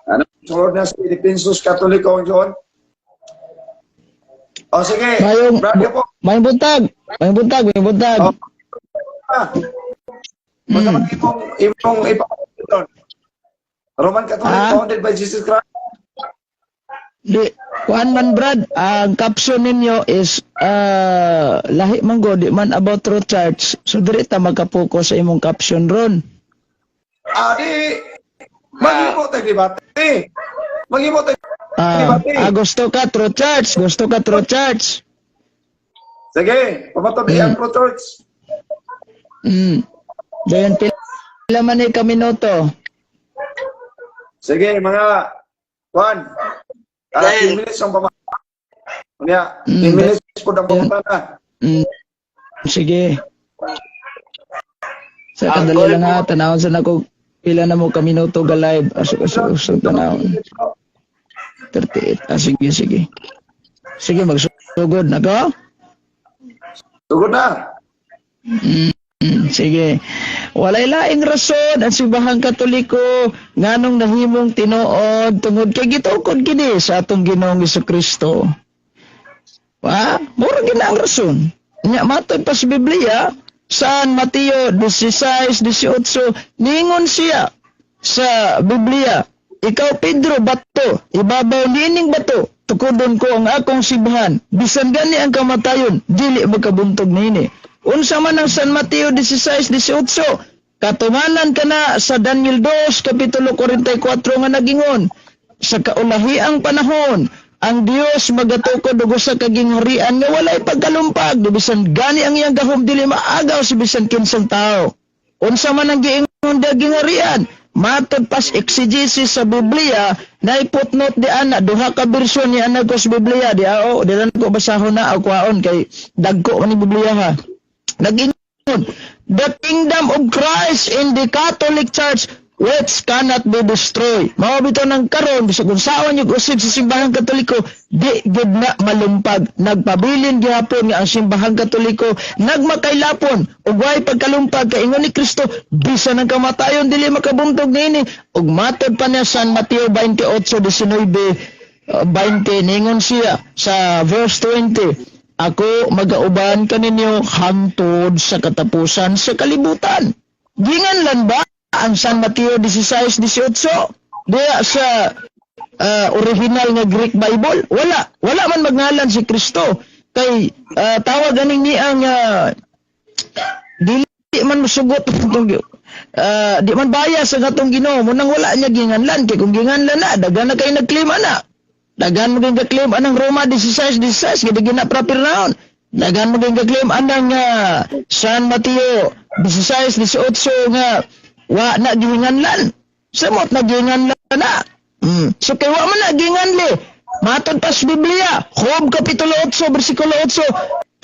Ano sunod na sa Defensus Katoliko, John? O sige, Brad po. May buntag. O, Magkaman imong ipapakita. Roman Catholic founded by Jesus Christ. Di, kuan man Brad, ang caption ninyo is lahi man go, di man about true church. So diri ta magka-focus sa imong caption ron. Di maghimo tayo debate. Maghimo tayo debate. Gusto ka true church. Sige, pamatuloy ang true church. Dayon pila man ni kaminoto. Sige, mga 10 minutes ang pamata. Kanya, 10 minutes po ang pamata na. Sige. Sa kadali lang ha, tanawon sa nako pila na mo kaminoto ga live. Asok tanawon. 38. Sige. Sige, magsugod na ko. Sugod na. Sige. Walay laing rason ang simbahang Katoliko nganong nahimong tinuod tungod kay gitukod kini sa atong Ginoong Hesukristo. Mura gina ang rason. Nya matod pa sa Biblia, San Mateo 16:18 ningon siya sa Biblia, ikaw Pedro bato, ibabaw nining bato, tukudon ko ang akong simbahan, bisan gani ang kamatayon, dili magkabuntog nini. Unsa man ang San Mateo 16:18, katumanan kana sa Daniel 2 kapitulo 44 nga nagingon, sa kaulahiang panahon ang Dios magatukod og usa ka gingharian nga walay pagkalumpag, bisan gani ang iyang gahom dili maagaw sa bisan kinsang tao. Unsa man ang giingon da gingharian, matod pas exegesis sa Biblia, na footnote di ana duha ka bersyon ni ana ko sa Biblia di dilan ko basahon na kwaon kay dagko man ni Biblia ha. Nag-ingon, the kingdom of Christ in the Catholic Church which cannot be destroyed. Mao bitaw ng karon bisag unsaon yung usig sa simbahang Katoliko, di gid na malumpag. Nagpabilin gihapon nga ang simbahang Katoliko nagmakailapon ug way pagkalumpag kay ingon ni Kristo, bisan ang kamatayon dili makabuntog niini. Ug matod pa niya San Mateo 28:19-20 ningon siya sa verse 20, ako magauban kaninyo hangtod sa katapusan sa kalibutan. Ginganlan ba ang San Mateo 16:18? Diya sa original nga Greek Bible? Wala man magngalan si Kristo. Kay tawag ganing niyang dili man masugot di man baya sa gatong Ginoo. Munang wala niya ginganlan. Kay kung ginganlan na, dagan na kayo nag-claim ana. Dagan mo din ka-claim anang Roma 16:16 gid gina proper noun. Dagan mo din ka-claim anang San Mateo 16:18 nga wa na gihinganlan. Samot na gihinganlan na. So kay wa man na gihinganli. Matod pa sa Biblia, Job kapitulo 8 bersikulo 8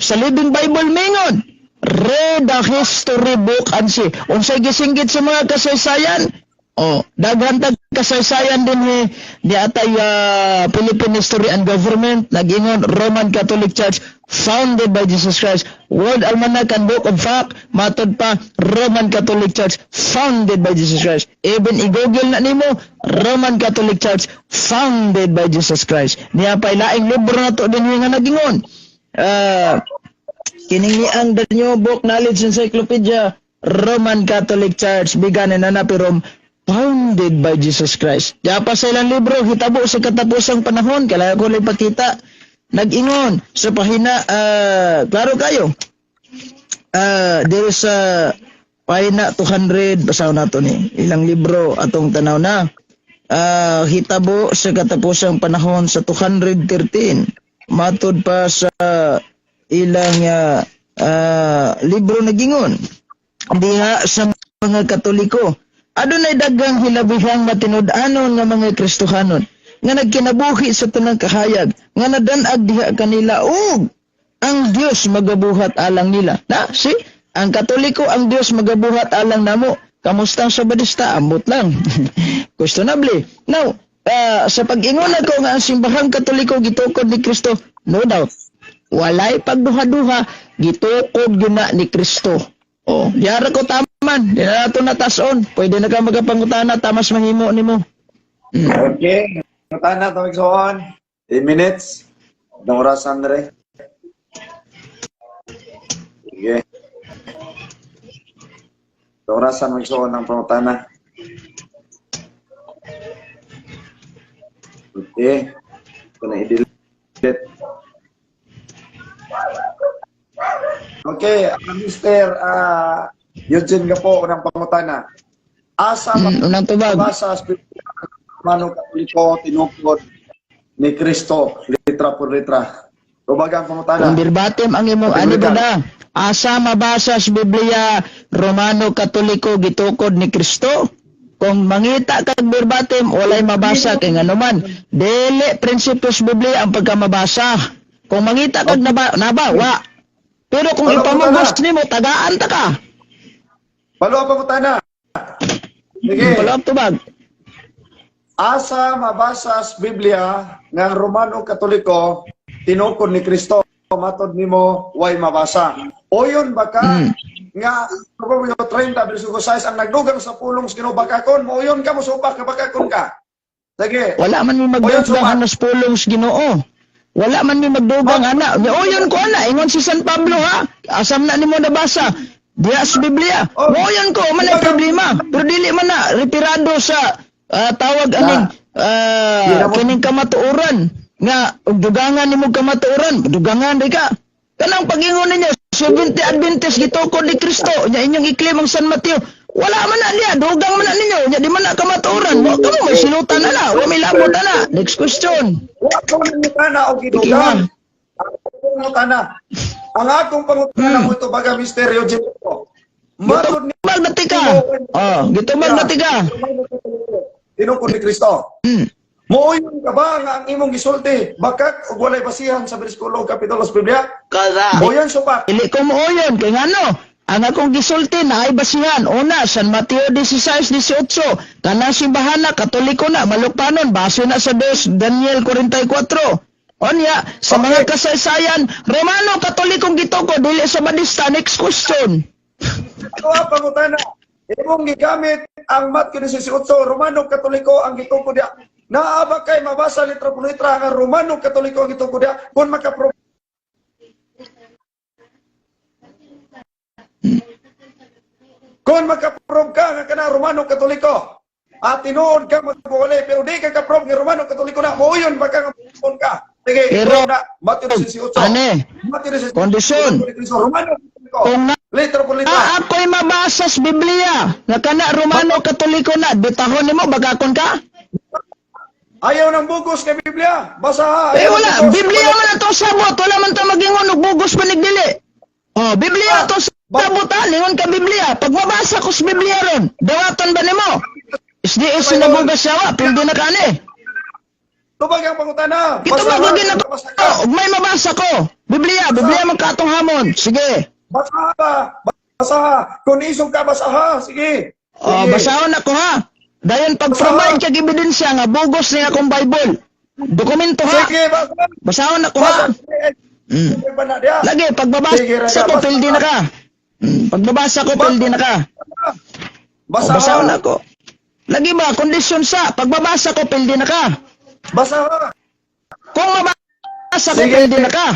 sa Living Bible mingon, read the history book and see. Unsay gisinggit sa mga kasaysayan? Daghan tag kasaysayan din di atay Philippine History and Government, nagingon Roman Catholic Church founded by Jesus Christ. World Almanac and Book of Fact, matod pa Roman Catholic Church founded by Jesus Christ. Even i-google na nimo Roman Catholic Church founded by Jesus Christ. Niya pay laing libro na to din nga nagingon. Kining ang The New Book Knowledge Encyclopedia, Roman Catholic Church began in Rome, founded by Jesus Christ. Kaya pa sa ilang libro, hitabo sa katapusang panahon, kaya ko lang ipakita, nag-ingon sa pahina, klaro kayo, there is pahina 200, basaw na to ni, ilang libro atong tanaw na, hitabo sa katapusang panahon sa 213, matod pa sa ilang libro nag-ingon, diha sa mga Katoliko, adunay daghang hilabihang matinud-anon nga mga Kristohanon nga nagkinabuhi sa tanang kahayag nga nadan-ag diha kanila ug ang Dios magabuhat alang nila. Ang Katoliko ang Dios magabuhat alang namo. Kamusta sa Badista? Ambot lang. Questionable. Now, sa pag-ingon ako nga ang simbahang Katoliko gitukod ni Kristo, no doubt. Walay pagduha-duha, gitukod gina ni Kristo. Yara ko taman, di na nato natason. Pwede na ka magapangutana, tamas mahimo nimo. Okay. Tana to igsoon. 10 minutes. Ng orasan dere. Sige. Orasan igsoon ng pangutana. Okay. Ito na i-delete. Okay, Mr. Eugene ka po unang pangutana. Asa Unang tubag. mabasa sa Manong Katoliko tinukod ni Kristo, litra por litra. Tubagang pangutana. Kung verbatim ang imong ani ba asa mabasa sa Biblia Romano Katoliko gitukod ni Kristo? Kung mangita kag verbatim walay mabasa kay nganuman dili prinsipyo sa Biblia ang pagkamabasa. Kung mangita kag nabawa. Pero kung ipamugos nimo tagaan ta ka. Palo ang pangutana. Sige. Wala tubag. Asa mabasa sa Biblia nga Romano Katoliko tinukod ni Kristo matod nimo way mabasa. Oyon baka nga Proverbio 30 bersikulo 6 ang nagdugang sa pulong sa Ginoo bakakon mo oyon ka mo supak ka bakakon ka. Sige. Wala man mi magdugang anas pulong sa Ginoo. Wala man mi magdugang ana. Oyon ko ana ingon si San Pablo ha. Asam na nimo nabasa. Diya sa Biblia. Oyon ko man ay problema. Pero dili man na retirado sa tawag aning kining kamatuoran nga og dugangan nimo kamatuoran dugangan di ka kanang pagingon ninyo 70 Adventist gitukod ni Kristo nya inyong i-claim ang San Mateo wala man na niya dugang man na ninyo nya di man na kamatuoran mo kamo may silutan na wa may labot na next question Wa ko pangutana og gidugang. Pangutana. Ang akong pangutana mo ito baga misteryo Eugene ko. Matod ni gitubag na tika gitubag na tika tinukod ni Kristo. Mooyon ka ba nga ang imong gisulti bakak ug walay basihan sa bersikulo kapitulo sa Biblia? kada Oyon supak. dili ko mooyon kay ngano ang akong gisulti na ay basihan una San Mateo 16:18 kanang simbahan na Katoliko na malukpanon base na sa 2 Daniel 44 onya sa mga kasaysayan Romano Katolikong gitukod dili sa Badista next question. Ito ang pangutana. Imong gigamit ang Matthew 18 Romano Katoliko ang gitukod dia. Naaba kay mabasa litra por litra ang Romano Katoliko ang gitukod dia kun makaprove ka nga kana Romano Katoliko at tinuod ka magbuwalay pero di ka ka-prove nga Romano Katoliko na mooyon baka nga ka. Sige, Pero, na Matthew 18. ane Matthew 18. kondisyon Romano Katoliko. kung Litra por litra. ako'y mabasa sa Biblia nga kana Romano Katoliko na bitahon nimo bagakon ka Ayaw ng bugos kay Biblia. Basa. wala Biblia man ato sabot wala man ta magingon og bugos panigdili Biblia ato sabot lingon ka Biblia pag mabasa ko sa Biblia ron dawaton ba nimo SDS na bugas sawa pildi na kani Tubag ang pangutana. ito magagin na ko ug may mabasa ko Biblia man katong hamon sige Basa ba? Basa. Kung isog ka, basa ha. Sige. basahon ako ha dayon pag-provide kag ebidensya nga bugos ni akong Bible dokumento ha Sige, basa. basahon ako ha Sige ba na dia? lagi pagbabasa ko pildi na ka pagbabasa ko pildi na ka Basa basahon ha. ako lagi ba kondisyon sa pagbabasa ko pildi na ka Basa ha. kung mabasa ko Sige. pildi na ka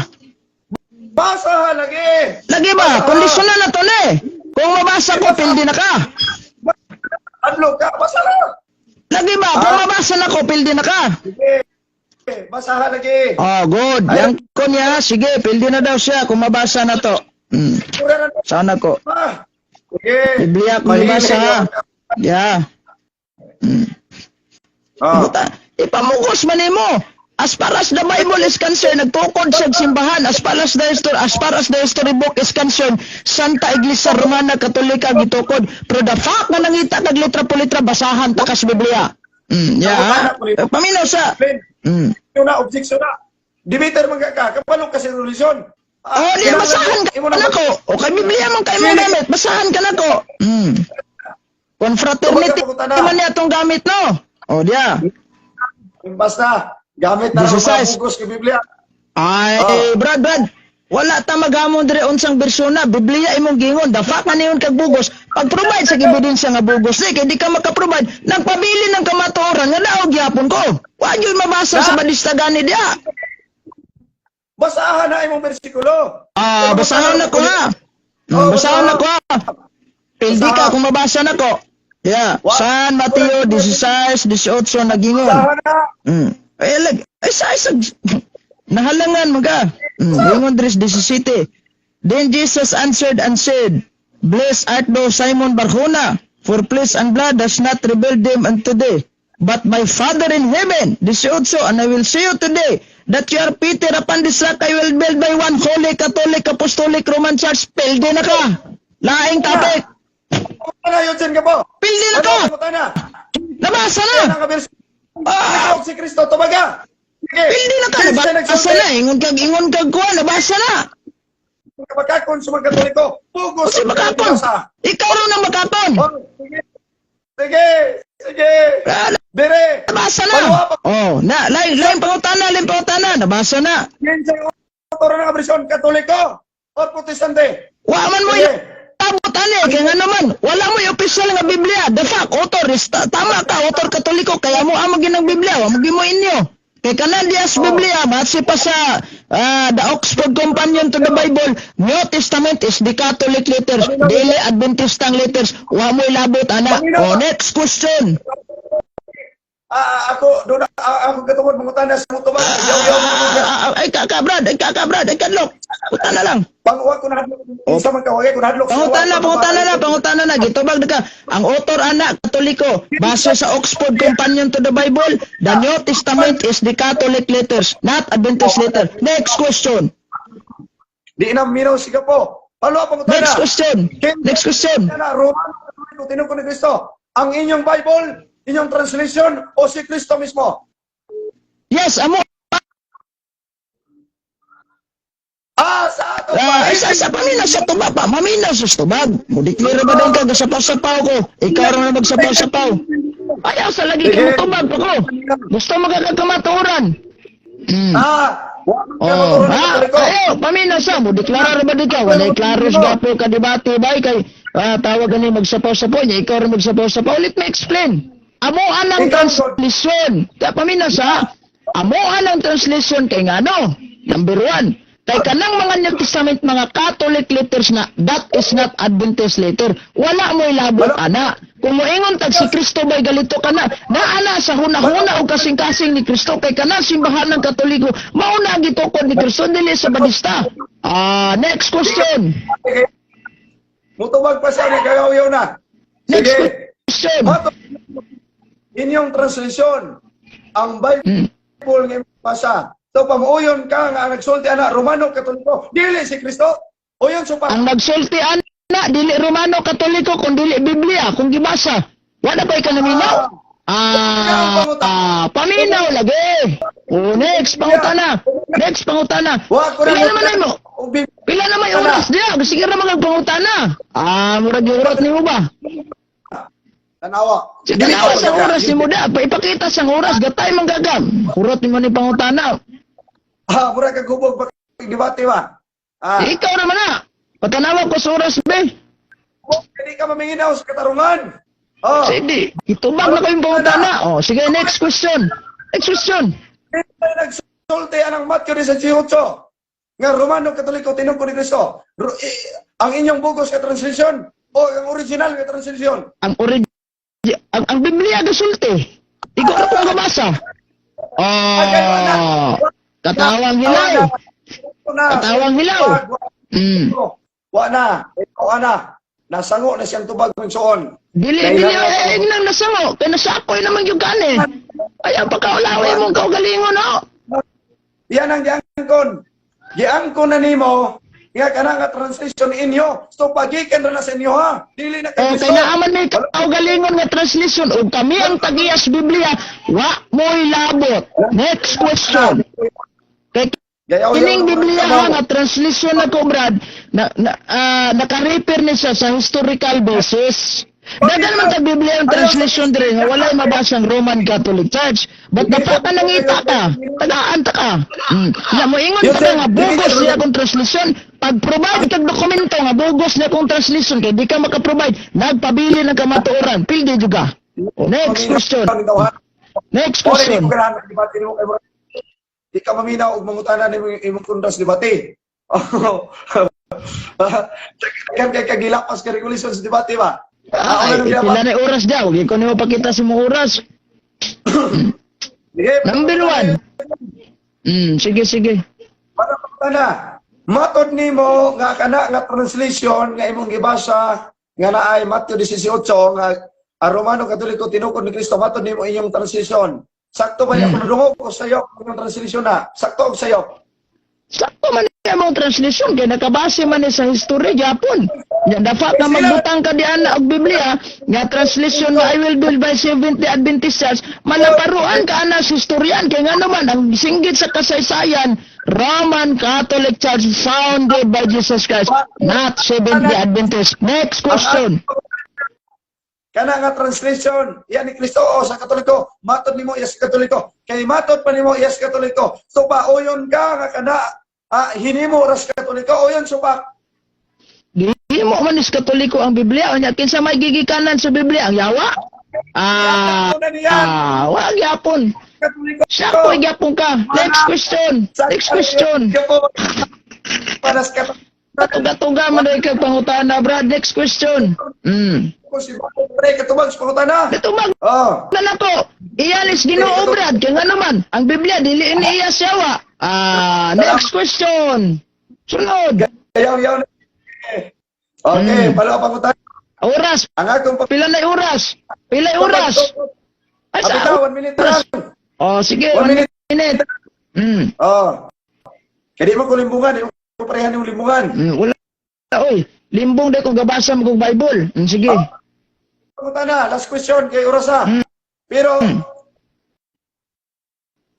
Basa ha lagi. lagi ba kondisyon na to ni kung mabasa ko pildi na ka Adlo ka, basa ha. lagi ba kung mabasa na ko pildi na ka Sige. Basa ha lagi. good yan ko niya sige pildi na daw siya kung mabasa na to Pura na sana ko ha. Sige. Biblia kung mabasa ha yeah ipamugos man nimo as far as the Bible is concerned nagtukod sa simbahan as far as the history book is concerned Santa Iglesia Romana Katolika gitukod pero the fact nga nangita kag litra po litra basahan ta ka sa Biblia yeah paminaw sa Yung na, objection na. Debater man ka, kapalong kasi resolusyon. di basahan ka na ko o kay Biblia man kay mo gamit basahan ka na ko confraternity man niya itong gamit no diya Basta, gamit na lang 16. ang bugos kay Biblia. ay Brad Wala ta maghamon dire unsang bersyon na Biblia imong gingon dafa man niyon kag bugos. Pag-provide sa ebidensya nga bugos kay di ka maka-provide nagpabili ng kamatuoran nga daog gyapon ko. Wa gyud mabasa sa balistagan ni dia. Basahan na imong bersikulo. Basahan na ko ha. Basahan na ko ha. Pildi ka kung mabasa na ko. Yeah. San Mateo 16:18 nagingon. Basahan na. Nahalangan mga. Gingon dres 17. Then Jesus answered and said, Blessed art thou, Simon Barjona, for flesh and blood has not revealed them unto thee, but my Father in heaven. 18. And I will say you today, that you are Peter, upon this rock I will build by one holy, Catholic, Apostolic, Roman Church. Pildi na ka. Laing topic. Ano yun dyan ka po? Pildi na ka. Nabasa na. Si Kristo, tumaga. Pildi na ka. Nabasa na. Ingon kag kuha. Nabasa na. Makakon sa mga Katoliko. Pugos. Kasi makapon. Ikaw rin ang makapon. Sige. Dire. Nabasa na. Lain pangutana. Nabasa na. Yan sa autor ng abrisyon, Katoliko o Protestante. Waman mo yung tabutan kaya nga naman, wala mo yung official nga Biblia. The fact, author, tama ka, author Katoliko, kaya mo amagin ng Biblia, wamagin mo inyo. Kaya kanan dias Biblia, matsi pa sa the Oxford Companion to the Bible, New Testament is the Catholic letters, Daily Adventistang letters, wa mo ilabot, ana. Next question. Ako katungod mangutana sa mutubag. Ay kakabrad, puta na lang. Panguha ko na hadlok. Sa magkawagay ko na hadlok. Pangutana na. Gitubag na ka. Ang author anak, Katoliko, base sa Oxford Companion to the Bible, the New Testament is the Catholic letters, not Adventist letter. Next question. Di na minaw siya po. Pangutana. Next question. Roman, tinukon ni Kristo. Ang inyong Bible, inyong translation o si Kristo mismo? Yes, amo. Sa ato pa. Sa paminaw sa tubag pa. Maminaw sa tubag. Mudiklara ba daw ka? Gasapaw-sapaw ko. Ikaw rin na magsapaw-sapaw. Ayaw sa lagi ka mo tubag pa ko. Gusto magkakakamaturan. Ayaw, paminaw sa. Mudiklara ba daw ka? Wala'y klaros gapo ka debate ba? Kay tawag ni magsapaw-sapaw niya. Ikaw rin magsapaw-sapaw. Let me explain. Amo anang translation. Kaya paminaw sa. Amo anang translation kay nga no. Number 1. Kay kanang mga New Testament, mga Catholic letters na that is not Adventist letter. Wala mo ilabot, ana. Kung moingon tag si Kristo ba'y galito ka na, naana sa hunahuna o kasing-kasing ni Kristo, kay kanang simbahan ng Katoliko, mauna gitukod ni Kristo, dili sa Batista. Next question. Mutubag pa siya, nagkagawayaw na. Next Sige. question. Inyong translation, ang Bible ngayon basa. So, pamuyon ka nga nagsulti anak, Romano, Katoliko, dili si Kristo. O yun, so Ang nagsulti ana, dili Romano, Katoliko, kung dili Biblia, kung gibasa. Wala ba'y ka naminaw? Paminaw lagi. Next pangutana. Pila naman yung oras diya. Sige naman ang pangutana. Murag yung urot ni mo ba? Tanawa. Sige na sa oras ni mo da. Ipakita sa oras. Gatay manggagam. Urot ni mo ni pangutana. Mura ka gubog pag-debate ba? Ikaw naman na. Patanawa ko sa oras be. Hindi ka maminginaw sa katarungan. Sige. Itubag na ko yung pangutana. Sige, next question. Nagsulti anang Matthew 18. Nga Romano, Katoliko, tinungkol ni Kristo. Ang inyong bugos ka translation o ang original ka translation? Ang Biblia gasulti. Ikaw na kung gabasa. Katawang hilaw. Wa na. Nasango na siyang tubag ng soon. Dili nang nasango. Kaya nasapoy naman yung gani. Ayaw pagkaulaway mong kaugalingon, no? Yan ang giangkon. Giangkon na nimo. Nga ka nga translation inyo. So, pagikan na sa inyo, ha? Dili na kayo. Kaya naaman may kaugalingon nga translation. O kami ang tagiyas Biblia. Wa mo'y labot. Next question. Kining Biblia nga translation na ko, Brad, naka-refer ni siya sa historical basis. Dagan man ka Biblia ang translation dire nga walay mabasang Roman Catholic Church. But dapat ka nangita ka. Tagaan ta ka. Ya mo ingon pa ka nga bugos niya akong translation. Pag-provide kag dokumento nga bugos niya akong translation kay di ka maka-provide, nagpabili ng kamatuoran. Pildi juga. Next question. Next question. Di ka maminaw og mangutana ni imong kundas debate. Kaya kagilapas ka regulation sa debate ba? Ay, pila na oras daw. Hindi ko nyo pakita sa mga oras. Number 1. Sige. Para matod nimo nga kana nga translation nga imong gibasa nga naay Mateo 18 nga Romano Katoliko tinukod ni Kristo, matod nimo inyong translation. Sakto ba niya kung dungog ko sa'yo inyong translation na? Sakto og sa'yo. Sakto man niya mong translation kaya nakabase man niya sa history Japon. Yan dapat na magbutang ka diyan og Biblia nga translation na I will build by 70 Adventist Church malaparuan ka ana sa historian kaya nga naman ang singgit sa kasaysayan Roman Catholic Church founded by Jesus Christ, not 70 Adventist. Next question. Kana nga translation yan ni Kristo o sa Katoliko, matod nimo iya sa Katoliko. Kay matod pa nimo iya sa Katoliko. So paoyon ka nga kana hinimo ras Katoliko oyon supak. Di mo man is Katoliko ang Biblia unya kinsa may gigikanan sa Biblia ang yawa? Wag yapon. Katoliko. Siya ko yapon ka. Next question. Para sa Katoliko. Tuga-tuga man rin kag pangutana, Brad. Next question. Si pre katubag sa pangutana. Katubag. Na nako. Iyalis Ginoo, Brad. Kaya nga naman, ang Biblia dili ini iya siyawa. Next question. Sunod. Yaw. Okay, pala pangutana. Oras. Ang atong Pila na oras? Ay, sa 1 minute lang. Sige, 1 1 minute. Kaya di mo ko limbungan, di mo parehan yung limbungan. Wala. Oy, limbong de ko gabasa mo kong Bible. Sige. Pangutana, last question kay Orasa. Pero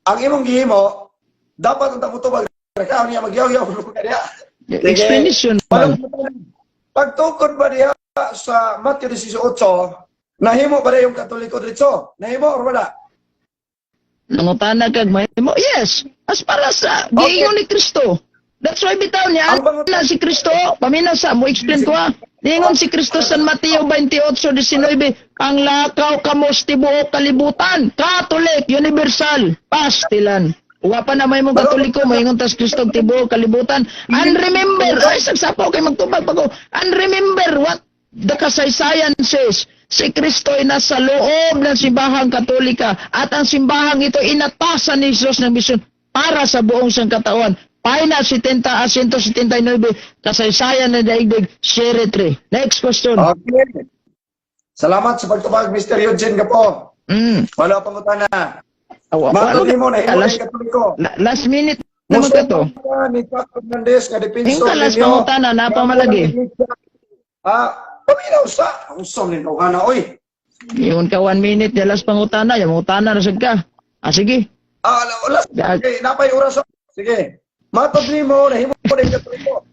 ang imong gihimo dapat unta mo tubag ka niya magyaw-yaw kaniya. Explanation. Pagtukod ba diha sa Mateo 18, nahimo ba yung Katoliko dito? Nahimo or wala? Nangutana kag mahimo. Yes. As para sa giingon ni Kristo. That's why bitaw niya na si Kristo. Paminaw sa mo explain ko ha. Ningon si Kristo sa Mateo 28:19, ang lakaw kamos tibuok kalibutan, Catholic, universal, pastilan. Uwa pa na may mong Katoliko, maingon tas Kristo tibuok kalibutan. And remember, ay sagsapo kay magtubag pa ko. And remember what the kasaysayan says. Si Kristo ay nasa loob ng simbahang Katolika at ang simbahang ito inatasan ni Jesus ng misyon para sa buong sangkatauhan. Paina 179, kasaysayan na daigdig, Share 3. Next question. Okay. Salamat sa pagtubag, Mr. Eugene Gapo. Wala pang utana. Matod mo na, himo ng Katoliko. Last minute naman ka to. Ni Paco Fernandez, nga depinso Hingka last pangutana, napamalagi. Paminaw sa, ang somnin ko ka na, oy. Iyon ka 1 minute, last pangutana, yung utana na ka. Sige. Wala. Okay, napay oras. Sige. Matod mo na, himo ng Katoliko.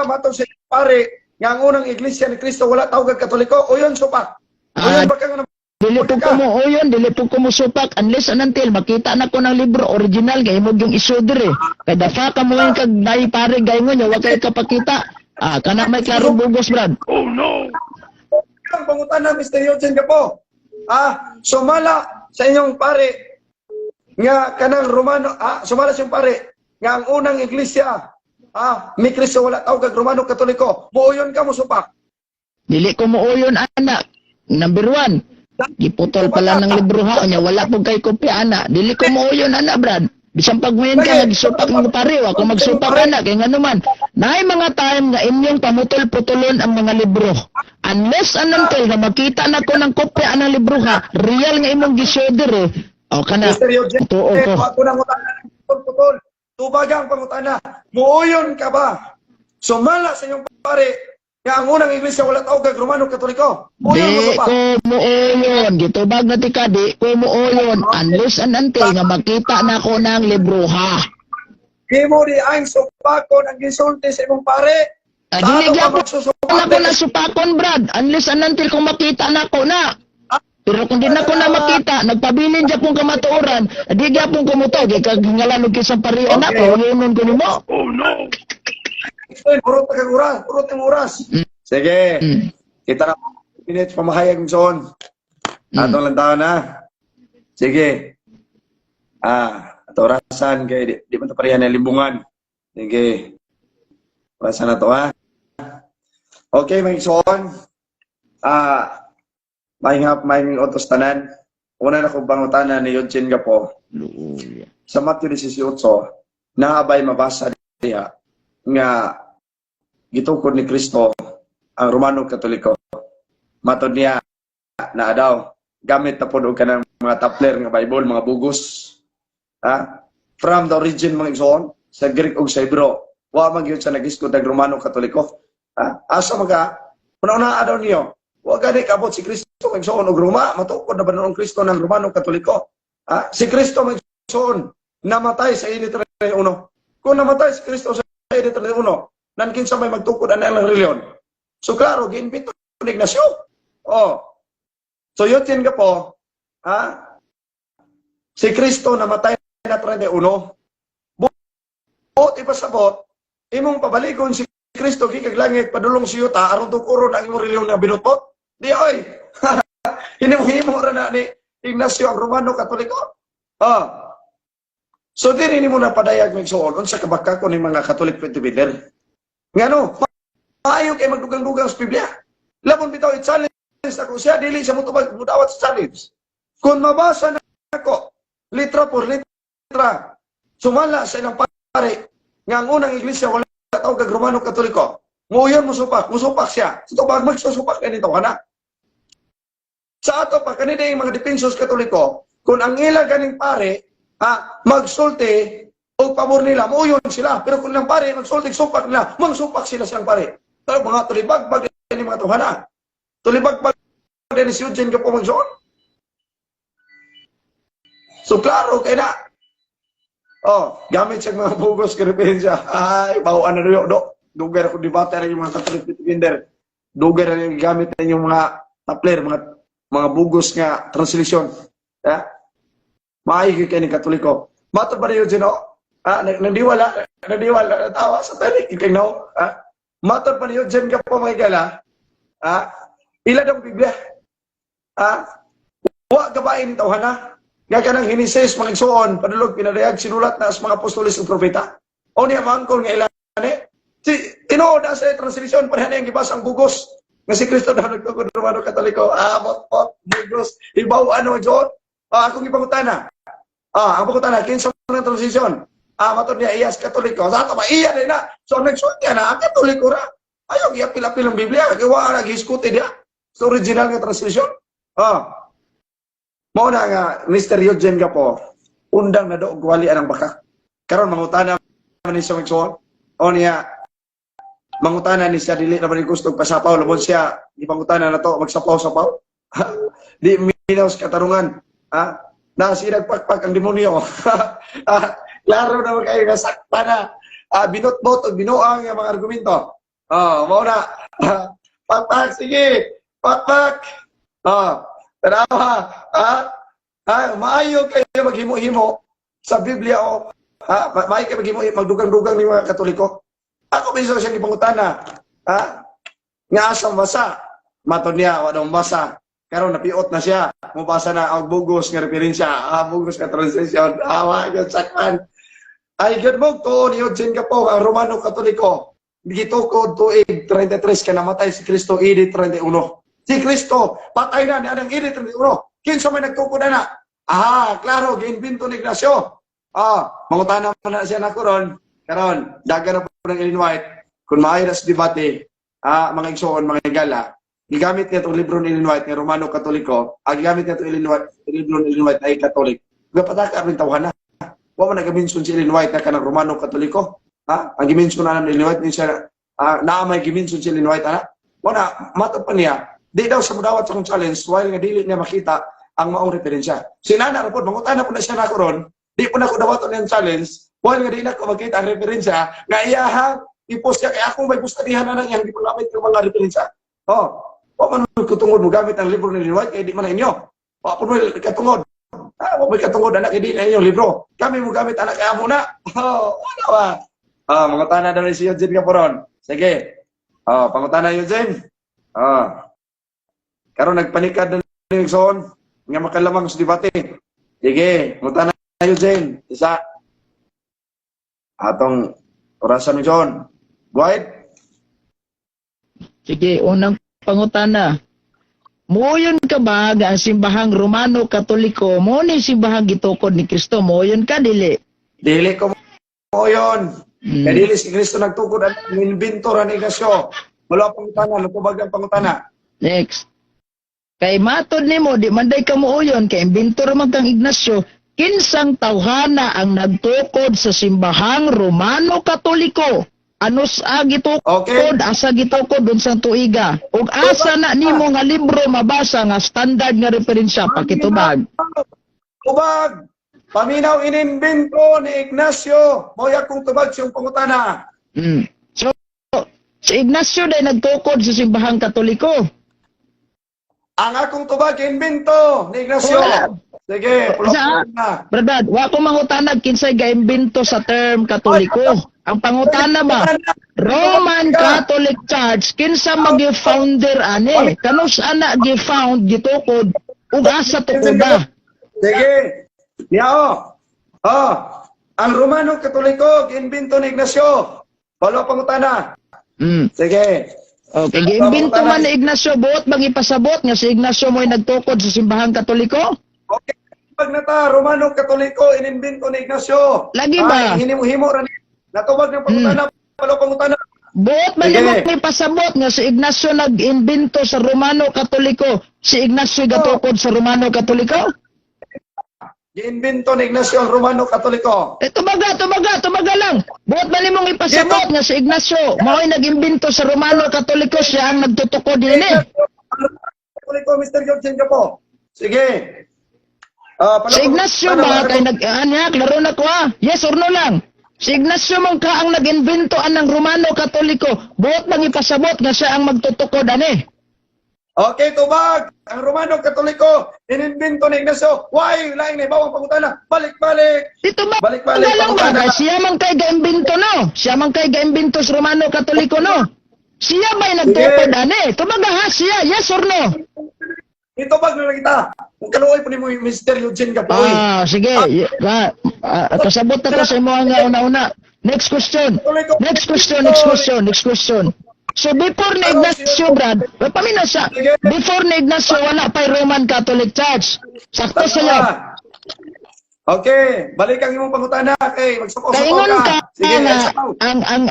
Matod sa pare, nga ang unang iglesia ni Kristo, wala tawag Katoliko, o yun, supak. O yun, baka nga Dilipog ko mo oyon, dilipog ko mo supak unless until makita na ko ng libro original kay mo yung isudre. Kay dafa ka mo yung kag nay pare gayngon nya wa kay kapakita. Kana may klaro bugos, Brad. Oh no. Ang pangutana Mr. Eugene Gapo. Sumala sa inyong pare nga kanang Romano, sumala sa inyong pare nga ang unang iglesia ni Kristo wala tawag Romano Katoliko. Mooyon ka mo supak. Dili ko mo oyon anak. Number 1. Giputol pala ng libro ha, nya wala po kay kopya ana. Dili ko mo yun ana, Brad. Bisan pag ngayon ka nagsupak mo pareho, ako magsupak ana kay nga naman. Naay mga time nga inyong pamutol-putulon ang mga libro. Unless until na makita na ko ng kopya ng libro ha, real nga imong gisoder O kana. Mr. Eugene, ako nang utana putol. Tubagang pangutana. Muuyon ka ba? Sumala sa inyong pare nga ang unang iglesia wala tawag Romano Katoliko. Di ko mo oyon. Gitubag na tika, di ko mo oyon. Unless and until nga makita na ko ng libro ha. Di mo di ang supakon ang gisulti sa imong pare. Dili Ano ka gyapon magsusupak? ako na supakon, Brad. Unless until kung makita na ko na. Pero kung di na ko na makita, nagpabilin dyan pong kamatuoran, di gyapon ko mo to, kaya ngalan og kisang parian Okay. ako, yunon ko nimo. Puro kang oras, puro tayong oras. Sige. Kita na minutes pamahayag ng son. Atong lantaw na. Sige. Ato orasan kay di man ta pareha na limbungan. Sige. Orasan na to ha. Okay, may son. May otos tanan. Una na kong pangutanan ni Eugene Gapo. Sa Matthew 18, naabay mabasa diha nga gitukod ni Kristo ang Romano Katoliko. Matod niya na daw gamit na pod og kanang mga tapler nga Bible, mga bugos. From the origin mga igsoon sa Greek ug sa Hebro. Wa man gyud sa nagisgod ang Romano Katoliko. Asa mga una daw niyo. Wa gani kabot si Kristo mga igsoon og Roma, matukod na ba noong Kristo ng Romano Katoliko? Si Kristo mga igsoon namatay sa init 31. Kung namatay si Kristo sa init 31, nan kinsa may magtukod ang ilang reliyon. So klaro, giimbito ni Ignacio. So yutin ka po, si Kristo namatay na 31. Buot ipasabot, imong pabaligon si Kristo gikag langit padulong si yuta aron tukuro na imong reliyon nga binutbot. Di oy. Hinimo ra na ni Ignacio ang Romano Katoliko. So diri nimo na padayag mig suon unsa kabakakon ni mga Catholic Presbyter. Ngano? Maayo kay magdugang-dugang sa Biblia. Labon bitaw i-challenge ako siya dili siya mudawat sa challenge. Kung mabasa na ako litra por litra sumala sa ilang pare nga ang unang iglesia wala tawag kag Romano Katoliko. Muyon musupak siya. Ito pag magsusupak kanito kana. Sa ato pa kanina yung mga Defensos Katoliko, kung ang ila ganing pare magsulti o pabor nila, muyon sila. Pero kung ang pare magsulti, supak nila, mangsupak sila silang pare. Pero mga tulibagbag din mga tuhana. Tulibagbag din si Eugene Gapo magsoon. So klaro kaya na. Gamit siya mga bugos ka referensya. Ay, bawaan na rin do. Dugar ako debate rin yung mga Catholic Presbyter. Dugar rin gamit rin yung mga tapler, mga bugos nga translation. Maayos kayo ni Katoliko. Mato pa rin yun sino? Nandiwala, natawa sa tarik, ikay no? Mato pa rin yun dyan ka po mga igala. Ila daw Biblia. Wa gabain tawhan na. Nga ka ng hinises, mga igsoon, padulog, pinadayag, sinulat na sa mga apostolis ng propeta. O niya, mangkol nga ilan tinuod na sa translation, pareha na yung gibas ang bugos. Nga si Kristo na nagtukod Romano Katoliko. Bugos. Ibaw, ano, John? Akong ipangutana. Ang pangutana, kinsa ng translation. Matod niya, iyas Katoliko. Sa ato ba, iya rin na. So, nagsuot niya na, Katoliko ra. Ayaw, iya pila-pila ng Biblia. Kaya nag-iskuti niya. Sa original nga translation. Mao na nga, Mr. Eugene Gapo, undang na doog walian ang baka. Karon mangutana man ni siya magsuon. O niya, mangutana ni siya, dili naman gusto pasapaw. Labon siya, ipangutana na to, magsapaw-sapaw. Di minaw sa katarungan. Nasinagpakpak ang demonyo. Klaro na kayo, nasakta na. Binot-bot o binuang yung mga argumento. Mao na. Pakpak, sige. Pakpak. Tanawa. Maayo kayo maghimo-himo sa Biblia o. Maayo kayo maghimo, magdugang-dugang ni mga Katoliko. Ako minsan siyang ipangutana. Nga asang basa. Matod niya, wadang basa. Karon napiot na siya. Mubasa na ang bugos nga referensya. Bugos nga translation. Yun sakman. Ay, good mo to ni Eugene Gapo, ang Romano Katoliko. Gitukod tuig 33 ka namatay si Kristo edit 31. Si Kristo, patay na ni Adang edit 31. Kinsa may nagtukod na? Klaro, giinbinto ni Ignacio. Mangutana mo na siya na karon. Karon, dagan na po ng Ellen White. Kung maayo na sa debate, mga igsoon, mga igala, gigamit niya itong libro ni Ellen White, ng Romano Katoliko, gigamit niya itong libro ni Ellen White ay Katolik. Gapataka rin tawahan na. Wa man nagaminsun si Ellen White na kanang Romano Katoliko. Ang giminsun na ng Ellen White, niya, naamay giminsun si Ellen White, wala, matap pa niya. Di daw sa mudawat sa kong challenge, while nga dili niya makita ang maong referensya. Sinana rapod, mangutana po na siya na karon, di po na ko dawaton yung challenge, while nga di na ko makita ang referensya, nga iyahang i-post ka, kaya akong may pustadihan na yang gipagamit ng mga referensya. Oh, wa man ko tungod mo gamit ang libro ni Ellen White, kaya di man na inyo. Wa po mo katungod. Wa may katungod anak, hindi na inyong libro. Kami mo gamit anak kaya mo na. Oh, wala ba? Mga tanah dari si Eugene Caporon. Sige. Pangutana Eugene. Karon nagpanikad na ni Son nga makalamang sa debate. Sige, pangutana Eugene. Isa. Atong orasan ni John. Go ahead. Sige, unang pangutana. Moyon ka ba nga ang simbahang Romano Katoliko mo ni simbahang gitukod ni Kristo? Moyon ka dili? Dili ko mo yun. Kaya dili si Kristo nagtukod ang inventor ang Ignacio. Wala pangutana, lupubag ang pangutana. Next. Kay matod nimo di manday ka muuyon kay inventor man kang Ignacio, kinsang tawhana ang nagtukod sa simbahang Romano Katoliko? Anos gitukod, Okay. asa gitukod unsang tuiga? Ug asa na nimo nga libro mabasa nga standard nga referensya pakitubag? Tubag. Paminaw inimbento ni Ignacio. Moya kong tubag siyang pangutana. So, si Ignacio day nagtukod sa simbahang Katoliko. Ang akong tubag, invento ni Ignacio. Wala. Sige, Sa, pulong na. Brad, wa ko mangutanag kinsay gaimbento sa term Katoliko. Ang pangutana ba? Roman Catholic Church kinsa magi-founder ani? Kanus ana gi-found gitukod ug asa tukoda? Sige. Yao. Ang Romano Katoliko, invento ni Ignacio. Palo pangutana. Sige. Okay, giimbento man ni Ignacio buot bang ipasabot nga si Ignacio mo'y nagtukod sa simbahang Katoliko? Okay. Pag nata, Romano Katoliko, inimbento ni Ignacio. Lagi ba? Hinimo rin. Natubag ng pangutana. Palo pangutana. Buot man Sige. nimo may pasabot nga si Ignacio nag-imbento sa Romano Katoliko, si Ignacio gatukod sa Romano Katoliko? Giinbento ni Ignacio ang Romano Katoliko. Tumaga lang. Buot man nimong ipasabot nga si Ignacio mao'y nag-imbento sa Romano Katoliko, siya ang nagtutukod dinhi. Katoliko, Mr. Eugene ka po. Sige. Si Ignacio ba kay nag-anak, laro na ko yes or no lang. Si Ignacio man ka ang nag-invento ng Romano Katoliko, buot bang ipasabot nga siya ang magtutukod ani? Okay, tubag. Ang Romano Katoliko, inimbento ni Ignacio. Why? Laing na ibawang pangutana. Balik-balik. Dito ba? Balik-balik, Lang pangutana. ba? Siya man kay gaimbento no? Siya man kay gaimbento sa Romano Katoliko no? Siya ba'y nagtukod ani? Tumaga ha siya, yes or no? Itubag na lang kita. Kung kaluoy po ni mo Mr. Eugene ka po. Sige. Kasabot na ko sa imo nga una-una. Next question. So before ni Ignacio, Brad, paminaw siya. Before ni Ignacio, wala pa'y Roman Catholic Church. Sakto sa'yo. Okay, balik ang imong pangutana kay magsuko-suko Kaingon ka. ka Sige, na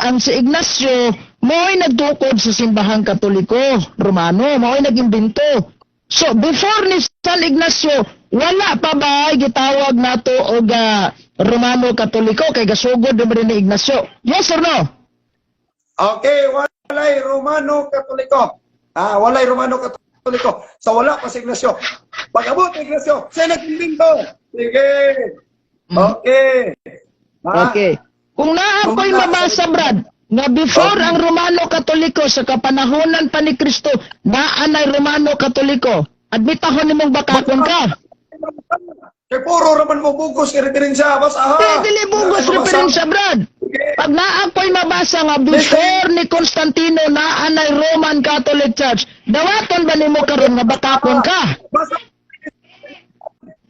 ang si Ignacio mo'y nagtukod sa simbahang Katoliko, Romano, mo'y nag-imbento. So before ni San Ignacio, wala pa ba gitawag nato og Romano Katoliko kay gasugod rin ni Ignacio? Yes or no? Okay, walay Romano Katoliko. Walay Romano Katoliko. So wala pa si Ignacio. Pag-abot ni Ignacio, siya nag-imbento. Sige. Okay. Okay. Kung naako'y mabasa, Brad, nga before ang Romano Katoliko sa kapanahonan pa ni Kristo, naanay Romano Katoliko, admitahon nimong bakakon ka. Kay puro raman mo bugos referensya. Basta Dili bugos referensya, Brad. Pag naako'y mabasa nga before ni Constantino naanay Roman Catholic Church, dawaton ba nimo karon nga bakakon ka? Basta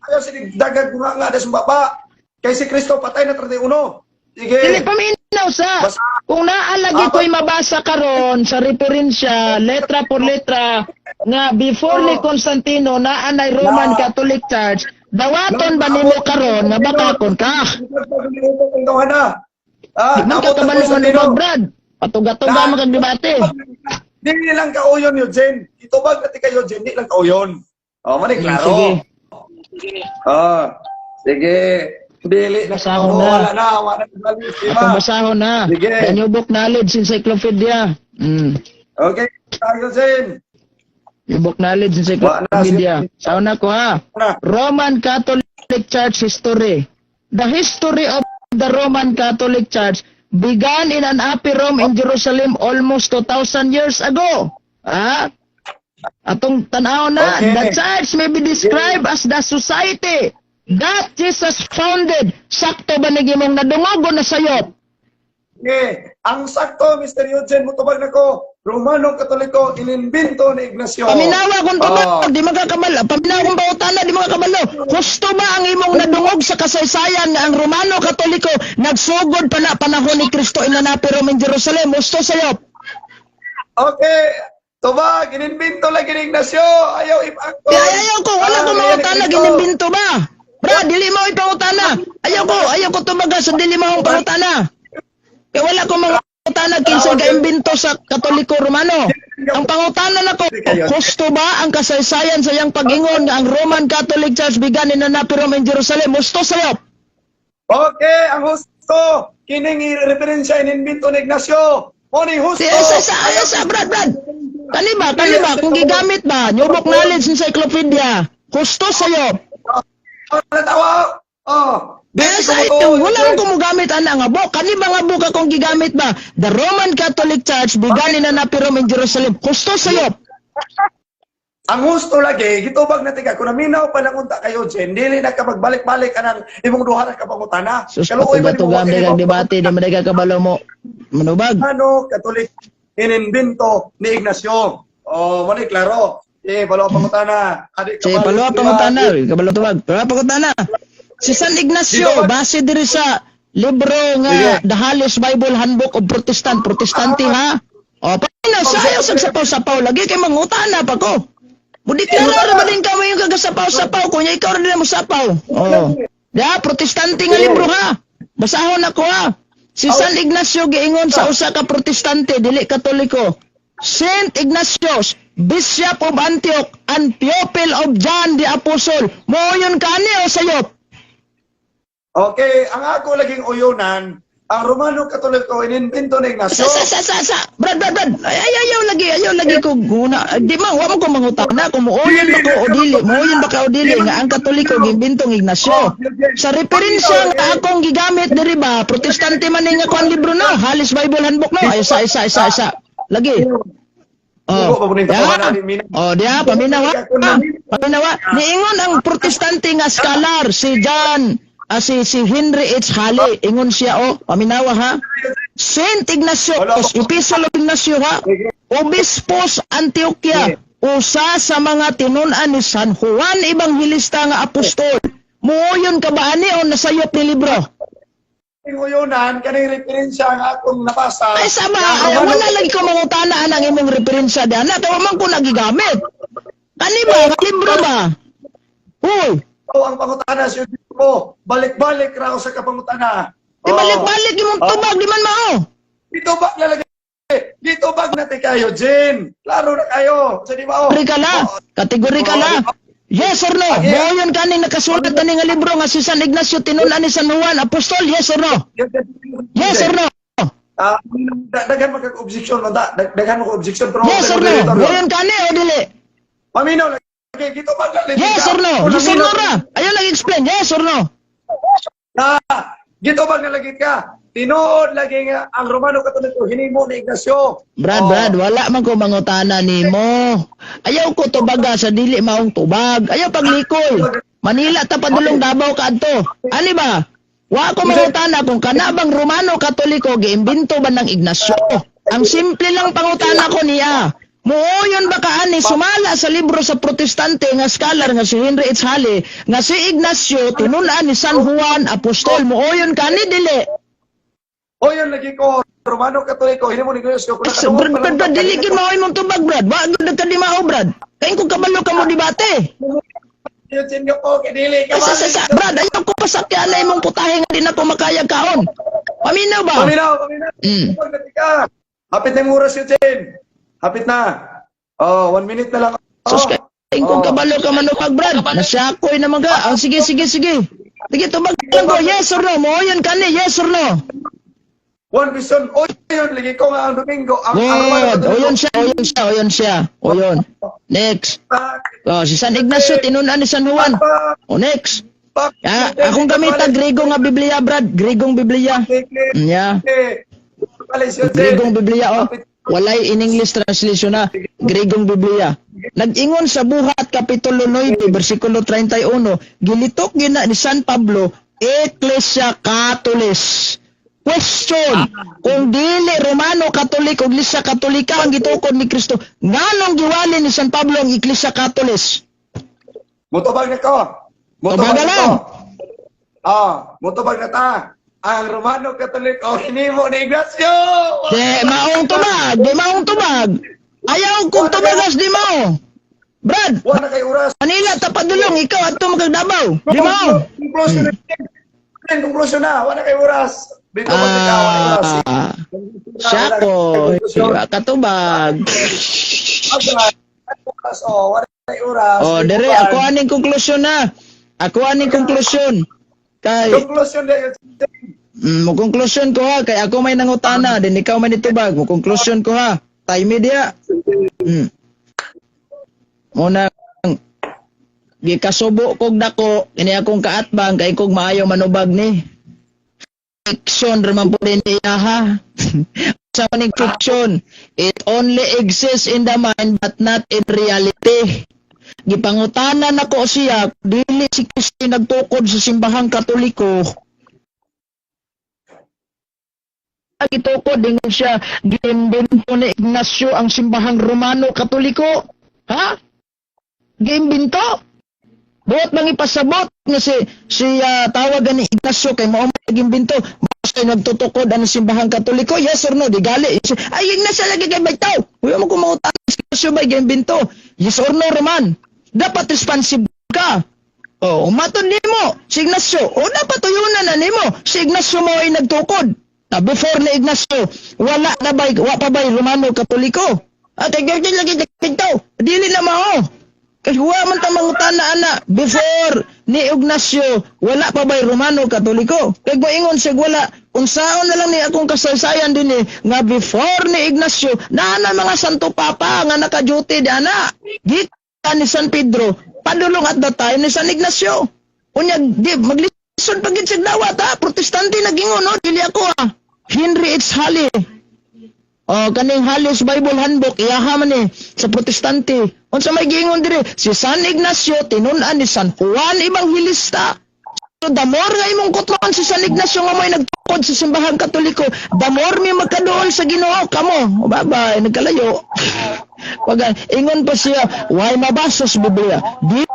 ayaw sinigdagag nga sa baba. Kay si Kristo patay na 31. Sige. Dili paminaw sa. Kung naalagi ko'y mabasa karon sa referensya, letra por letra, nga before ni Constantino naanay Roman Catholic Church, dawaton ba nimo karon nga bakakon ka? Di man ka kabalo man Brad. Patuga-tuga man kag debate. Di lang kauyon Eugene. Itubag na ti kayo Eugene, di lang kauyon. Mani klaro. Sige. Dili na Basahon na. wala na, wala na Atong basahon na. Sige. New Book Knowledge Encyclopedia. Okay, tayo Eugene. New Book Knowledge Encyclopedia. Sauna ko ha. Roman Catholic Church History. The history of the Roman Catholic Church began in an upper room in Jerusalem almost 2,000 years ago. Atong tanaw na, Okay. the church may be described as the society that Jesus founded. Sakto ba nagimong nadungog o nasayot? Okay. Ang sakto, Mr. Eugene, mutubag na ko, Romano Katoliko, inimbento ni Ignacio. Paminawa kung tubag, Oh. di magkakabalo. Paminawa kung bautana, di magkakabalo. Husto ba ang imong nadungog sa kasaysayan nga ang Romano Katoliko nagsugod pa na panahon ni Kristo inanapiro in Jerusalem? Husto sayop. Okay. Tubag, inimbento lagi ni Ignacio. Ayaw ipangko. Ayaw ko, wala ko mautana, ginimbinto ba? Bra, dili mo ipangutana. Ayaw ko tumaga sa dili mo ang pangutana. Kaya wala ko mga pangutana kinsa gaimbinto sa Katoliko Romano. Ang pangutana na ko, husto ba ang kasaysayan sa iyang pag-ingon nga ang Roman Catholic Church began in Anapiro in Jerusalem? Husto sayop. Okay, ang husto. Kining referensya inimbento ni Ignacio. Moni husto. Sa Brad. Kaniba, kung gigamit ba, nyubok knowledge encyclopedia, husto sayop. Natawa. Oh. Wala ko kumugamit ana nga bo. Kaniba nga bo ka kung gigamit ba? The Roman Catholic Church began in Anapiro in Jerusalem. Husto sayop. Ang husto lagi, gitubag na tiga. Kung naminaw pa lang unta kayo, Jen, dili na ka magbalik-balik ka ng imong duha na kapangutana. Sus, patugam dagang debate, di man kabalo mo. Manubag. Ano, Katolik, inimbento ni Ignacio. Oh, mali, klaro. Balo pangutana. Si Palua pangutana, kabalo tubag. Palua pangutana. Si San Ignacio, base diri sa libro nga The Hollis Bible Handbook of Protestante ha. O, paano sayo sa sapaw-sapaw lagi kay mangutana pa ko. Budi klaro ba din kamo yung kagasapaw-sapaw kunya ikaw rin mo sapaw. Oh. Ya, Protestante nga libro ha. Basahon ako ha. Si San Ignacio giingon sa usa ka Protestante dili Katoliko. Saint Ignatius, Bishop of Antioch and pupil of John the Apostle. Mo yun kani o sayop? Okay, ang ako laging uyunan, ang Romano Katoliko, inimbento ni Ignacio. Brad. Ayaw lagi ko guna. Di man, wa mo ko mangutana kung muuyon ba ko o dili. Muuyon ba ka o dili nga ang Katoliko gimbintong Ignacio. Sa referensya nga akong gigamit diri ba, Protestante man nga kuan libro no, Hollis Bible Handbook no. Ay isa. Lagi. Diya, paminawa. Niingon ang Protestante nga scholar, si John, si Henry H. Halley, ingon siya, paminawa ha. Saint Ignacio, Epistle of Ignacio ha, Obispos Antioquia, usa sa mga tinunan ni San Juan Evangelista nga apostol. Muuyon ka ba ani o nasayop ni libro? Uyunan, kaning referensya ang akong nabasa. Ay sama, wala lagi ko mangutana ang imong referensya diyan. Tawa man ko nagigamit. Kani ba, libro ba? Uy, Ang pangutana siya ko, balik-balik raw sa kapangutana. di balik-balik imong tubag di man mao. Dito bag lalagay. Dito bag natin kayo, Jen. Klaro na kayo. Sa di ba? Kategori ka la. Yes or no? Moyon kaning nakasulat ani nga libro nga si San Ignacio tinunan ni San Juan Apostol, yes or no? Yes or no? Daghan magkaka-objection mo da. Daghan mo ka-objection. Yes or no? Moyon kani o dili? Paminaw lagi. Dito bag lalagay. Yes or no? Yes or no ra? Ayaw lang explain. Yes or no? Dito bag nalagit ka. Tinuod lagi nga ang Romano Katoliko hinimo ni Ignacio. Brad, wala man ko mangutana nimo. Ayaw ko tubaga sa dili maong tubag. Ayaw paglikoy. Manila ta padulong Davao kadto. Ani ba? Wa ko mangutana kung kanabang Romano Katoliko giimbento ba ng Ignacio. Ang simple lang pangutana ko niya. Muuyon ba kaani sumala sa libro sa Protestante nga scholar nga si Henry H. Halley nga si Ignacio tinunan ni San Juan Apostol. Muuyon kani dili? O yun lagi ko, Romano Katoliko, hinimo ni Ignacio. Brad, dili kin mao imong tubag, Brad. Wa gud ka di mao, Brad. Kain ko kabalo ka mo debate. Yun nga po, kidili ka. Brad, ayaw ko pasakyan na imong putahe nga di na ko makayag kaon. Paminaw ba? Paminaw. Hapit na yung oras yun, Jen. Hapit na. 1 minute na lang. Sus, kain ko kabalo ka manupag, Brad. Nasyakoy naman ka. Sige. Sige, tubag lang ko. Yes or no? Mo yan kani, yes or no? One question. O yun, lagi ko nga ang Domingo. Oyon siya. Next. Si San Ignacio, tinunan ni San Juan. Next. Akong gamita, Griego nga Biblia, Brad. Grigong Biblia. Yeah. Gregong Biblia oh. Walay in English translation na Gregong Biblia. Nag-ingon sa Buhat Kapitulo 9 bersikulo 31, gilitok gina ni San Pablo Ecclesia Catholis. Question, kung dili Romano Katolik o Iglesia Katolika ang gitukod ni Kristo, nganong giwali ni San Pablo ang Iglesia Catholis? Mutubag na ko. Mutubag na lang. Mutubag na ta. Ang Romano Katolik o hinimo ni Ignacio. Di maong tubag. Ayaw kong tubagas di mo. Brad, Wala kay oras. Manila, tapadulong, ikaw at magdabaw. Di mo. Conclusion na. Wala kay oras. Dito ba ikaw? Wala kay oras. Siya ko. Katubag. Wala kay oras. Dere, ako aning konklusyon na. Ako aning konklusyon. Kay, Conclusion na yun. Konklusyon ko ha, kay ako may nangutana, din ikaw may nitubag, konklusyon ko ha. Time media. Muna, gikasubo kog dako, ini akong kaatbang, kay kog maayo manubag ni. Fiction, raman po din niya ha. Sa maning fiction, it only exists in the mind but not in reality. Gipangutanan ako siya, dili si Kristo nagtukod sa simbahang Katoliko. Gitukod din siya, giimbento ni Ignacio ang simbahang Romano Katoliko. Ha? Giimbento? Buot bang ipasabot nga tawagan ni Ignacio kay mao giimbento, basta nagtutukod ang simbahang Katoliko? Yes or no? Di gali. Ay, Ignacio lagi kay baytaw. Huwag mo kumangutan si Ignacio ba giimbento? Yes or no, Roman? Dapat responsible ka. Umatod nimo si Ignacio. Dapat tuyunan na nimo si Ignacio mo ay nagtukod. Before ni Ignacio, wala pa bay Romano Katoliko. At lagi dito, dili na mao. Kasi huwa man ta mangutana ana, before ni Ignacio, wala pa bay Romano Katoliko. Kaya ba ingon sig wala, unsaon na lang ni akong kasaysayan din nga before ni Ignacio, na mga Santo Papa nga naka-duty di ana. Gita ni San Pedro, padulong at that time ni San Ignacio. Unya, di, maglisod pagit sig dawat ha, protestante nagingon, no? Dili ako ha. Henry H. Halley. Kaning Halley's Bible Handbook, iyahaman ni sa protestante. Unsa may giingon dire, si San Ignacio tinun-an ni San Juan Evangelista. So, the more nga imong kutloan si San Ignacio nga may nagtukod sa simbahang Katoliko, the more may magkadoon sa Ginoo kamo. Bye-bye, nagkalayo. Pag ingon pa siya, why mabasa sa Biblia? Di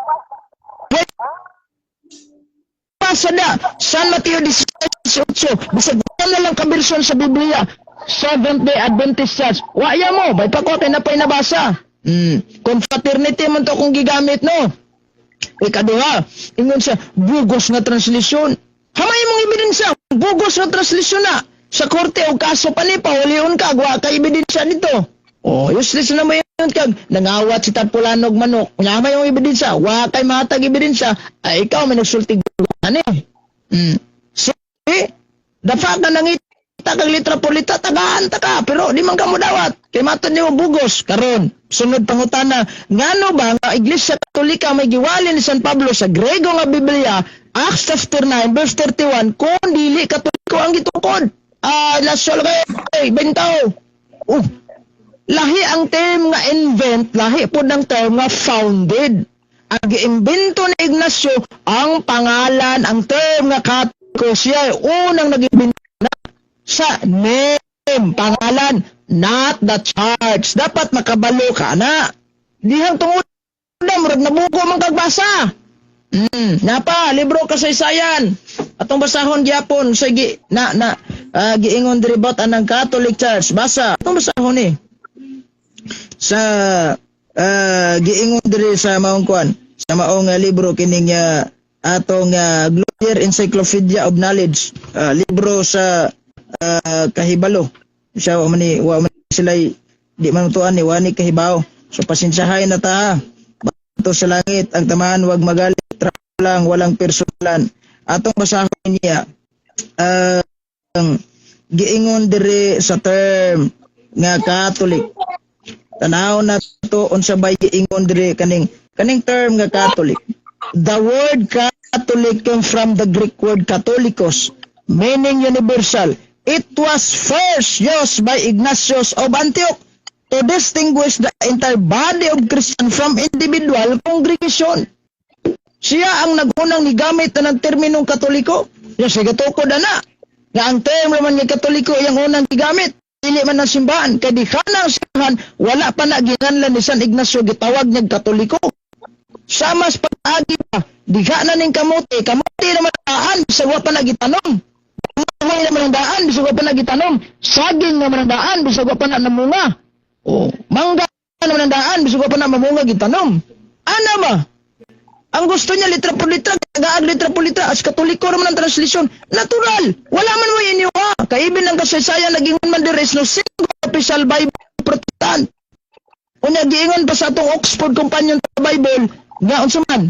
basa na San Mateo 16:8, bisag na lang kabersyon sa Biblia. Seventh-day Adventist Church. Waya mo, bay pa ko kay napay nabasa. Confraternity man to kung gigamit no. Ikaduha, ingon siya, bugos nga translisyon. Hamay mong ebidensya, bugos nga translisyon na. Sa korte o kaso pa ni pahulion ka, wa ka ebidensya dito. Useless na mo yun kag nangawat si Tapulanog manok. Kunya may yung ebidensya, wa kay matag ebidensya, ay ikaw may nagsultig ani. Dapat na nangita kag litra polita, tagaan ta ka, pero di man ka mo dawat. Kay matod nimo bugos karon. Sunod pangutana, ngano ba nga Iglesia Katolika may giwali ni San Pablo sa Grego nga Biblia, Acts chapter 9 verse 31, kung dili Katoliko ang gitukod. Lasol kay bentaw. Lahi ang term nga invent, lahi po ng term nga founded. Ang giimbento ni Ignacio ang pangalan, ang term nga Katoliko, siya ay unang nag-imbento na sa name, pangalan, not the church. Dapat makabalo ka na. Dihang tungod na, murag nabuko mang kagbasa. Napa, libro kasaysayan. Atong basahon gyapon sa giingon diribot anang Catholic Church. Basa, atong basahon ni. Sa giingon diri sa maong kuan, sa maong libro kining atong Glorier Encyclopedia of Knowledge, libro sa kahibalo. Siya wa man sila di manutuan ni wani kahibaw. So pasensyahay na ta. Bato sa langit ang tamaan wag magalit lang, walang personalan. Atong basahon niya giingon diri sa term nga Catholic. Tanaw na to unsa bay giingon diri kaning term nga Catholic. The word Catholic came from the Greek word Catholicos, meaning universal, it was first used by Ignatius of Antioch to distinguish the entire body of Christian from individual congregation. Siya ang nagunang nigamit na ng terminong Katoliko. Yung sige tukod na. Nga ang term naman ng Katoliko yung unang gigamit. Dili man ng simbahan. Kaya di ka na ang simbahan, wala pa na ginanlan ni San Ignacio, gitawag niyang Katoliko. Sa mas pag-agi pa, di ka na ning kamuti. Kamuti naman ang daan, bisag wa pa na gitanom. Kamuti naman ang daan, bisag wa pa na gitanom. Saging naman ang daan, bisag wa pa na namunga. O, mangga naman ang daan, bisag wa pa na mamunga gitanom. Ano ba? Ang gusto niya, litra por litra, tagaag litra por litra, as Katoliko naman ang translisyon. Natural! Wala man mo inyo ha! Kaibin ng kasaysayan, naging man there is no single official Bible Protestant. O nagiingon pa sa itong Oxford Companion to the Bible, nga unsuman.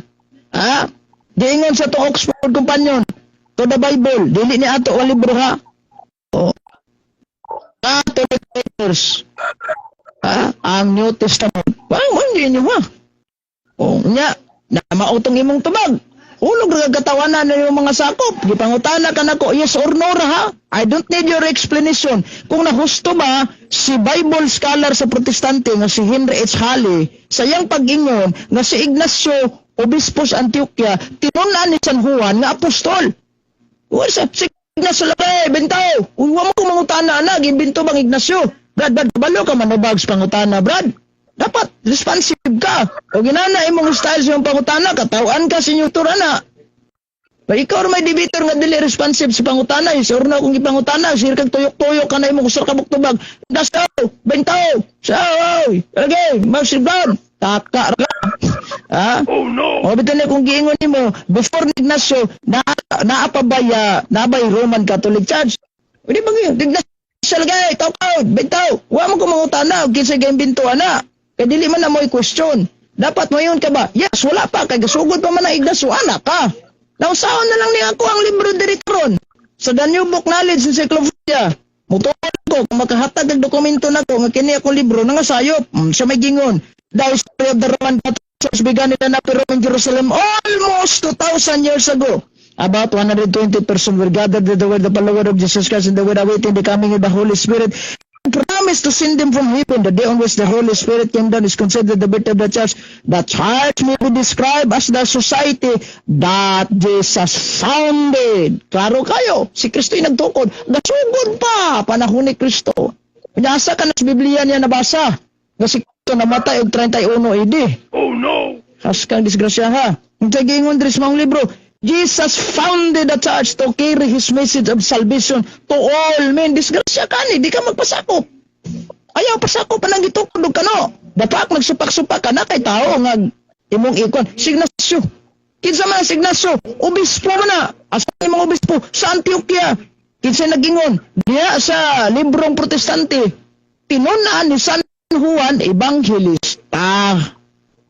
Ha? Giingon sa itong Oxford Companion to the Bible, dili ni ato ang libro ha? O. Catholic writers. Ha? Ang New Testament. Hindi nyo ha? O, nga. Na mautong imong tubag. Ulog ra katawanan na yung mga sakop. Gipangutana ka nako, yes or no ra ha? I don't need your explanation. Kung nahusto ba, si Bible scholar sa Protestante nga si Henry H. Halley, sa iyang pag-ingon nga si Ignacio, Obispo sa Antioquia, tinunan ni San Juan nga apostol. Si Ignacio labay, bentaw. Huwag mo kung mangutana na, gimbinto bang Ignacio? Brad, balo ka manubag sa pangutana, Brad. Dapat, responsive ka. O ginana, imong style sa iyong pangutana, katawan ka sa inyong turana. Pero ikaw may debater nga dili responsive sa pangutana. Isur na akong ipangutana, sir kag tuyok-tuyok ka na imong kusar kabuktubag. Dasaw, bentaw, saoy, okay, mag-sirban. Taka ka. Ha? Oh no! O bitin na kung giingon nimo, before ni Ignacio, naabay Roman Catholic Church. Hindi ba ngayon? Ignacio lagay, tawkaw, bentaw. Huwag mo kung mangutana, o kinsa gayong bintuan na. Kaya dili man na mo'y question. Dapat mo yun ka ba? Yes, wala pa. Kaya gasugod pa man na Ignacio, anak ka. Nausaon na lang niya ako ang libro direktron. Sa The New Book Knowledge Encyclopedia. Mutuan ko, kung makahatag ang dokumento na ko, nga kini akong libro, nangasayop. Siya may gingon. The history of the Roman Catholic Church began in the Rome in Jerusalem almost 2,000 years ago. About 120 persons were gathered with the word of the Lord of Jesus Christ and they were awaiting the coming of the Holy Spirit. Promised to send them from heaven. The day on which the Holy Spirit came down is considered the birth of the church. The church may be described as the society that Jesus founded. Klaro kayo, si Kristo'y nagtukod. Gasugod pa, panahon ni Kristo. Pinasa ka na sa Biblia niya nabasa. Nga si Kristo namatay og 31 AD. Oh no! Haskang disgrasya ha. Yung tagingon dres mong libro, Jesus founded the church to carry His message of salvation to all men. Disgrasya ka ni, di ka magpasakop. Ayaw pasakop pa nang gitukod ka no. Dapat magsupak-supak ka na kay tao nga imong ikon. Ignacio. Kinsa man si Ignacio? Obispo man na. Asa imong obispo? Sa Antioquia. Kinsa nagingon? Diya sa librong protestante. Tinunaan ni San Juan Evangelista.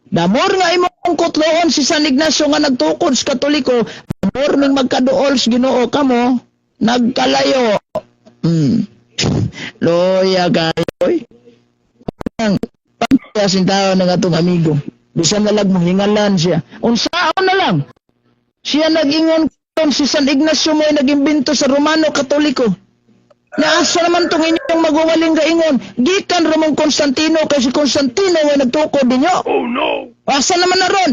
Damor nga imong kutloon si San Ignacio nga nagtukod sa Katoliko, damor ning magkaduol sa Ginoo kamo, nagkalayo. Loya kayo. Ang pagkasin tao ng atong amigo. Bisan na lang mahingalan siya. Unsaon na lang. Siya nag-ingon si San Ignacio may nag-imbento sa Romano Katoliko. Naasa naman itong inyong magawaling gaingon. Gikan Ramon Constantino kasi Constantino ay nagtukod ninyo. Oh no! Asa naman na ron?